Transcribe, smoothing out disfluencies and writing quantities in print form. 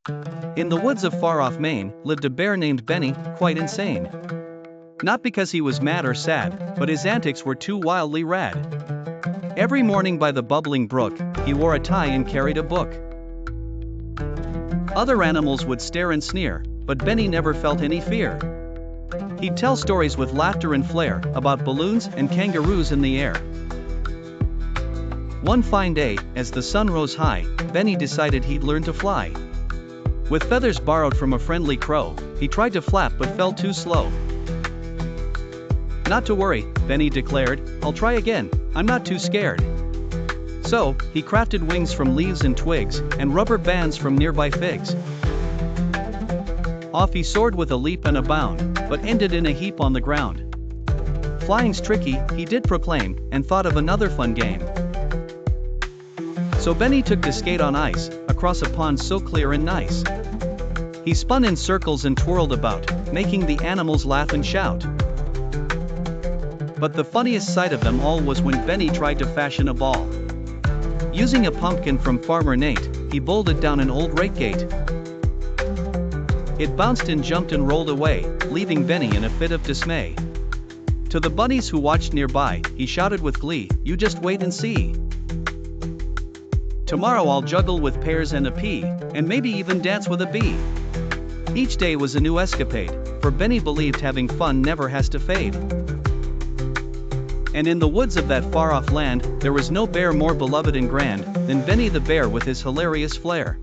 In the woods of far-off Maine lived a bear named Benny, quite insane. Not because he was mad or sad, but his antics were too wildly rad. Every morning by the bubbling brook, he wore a tie and carried a book. Other animals would stare and sneer, but Benny never felt any fear. He'd tell stories with laughter and flair about balloons and kangaroos in the air. One fine day, as the sun rose high, Benny decided he'd learn to fly. With feathers borrowed from a friendly crow, he tried to flap but fell too slow. "Not to worry," Benny declared, "I'll try again, I'm not too scared." So, he crafted wings from leaves and twigs, and rubber bands from nearby figs. Off he soared with a leap and a bound, but ended in a heap on the ground. "Flying's tricky," he did proclaim, and thought of another fun game. So Benny took to skate on ice, across a pond so clear and nice. He spun in circles and twirled about, making the animals laugh and shout. But the funniest sight of them all was when Benny tried to fashion a ball. Using a pumpkin from Farmer Nate, he bowled it down an old rake gate. It bounced and jumped and rolled away, leaving Benny in a fit of dismay. To the bunnies who watched nearby, he shouted with glee, "You just wait and see. Tomorrow I'll juggle with pears and a pea, and maybe even dance with a bee." Each day was a new escapade, for Benny believed having fun never has to fade. And in the woods of that far-off land, there was no bear more beloved and grand than Benny the Bear with his hilarious flair.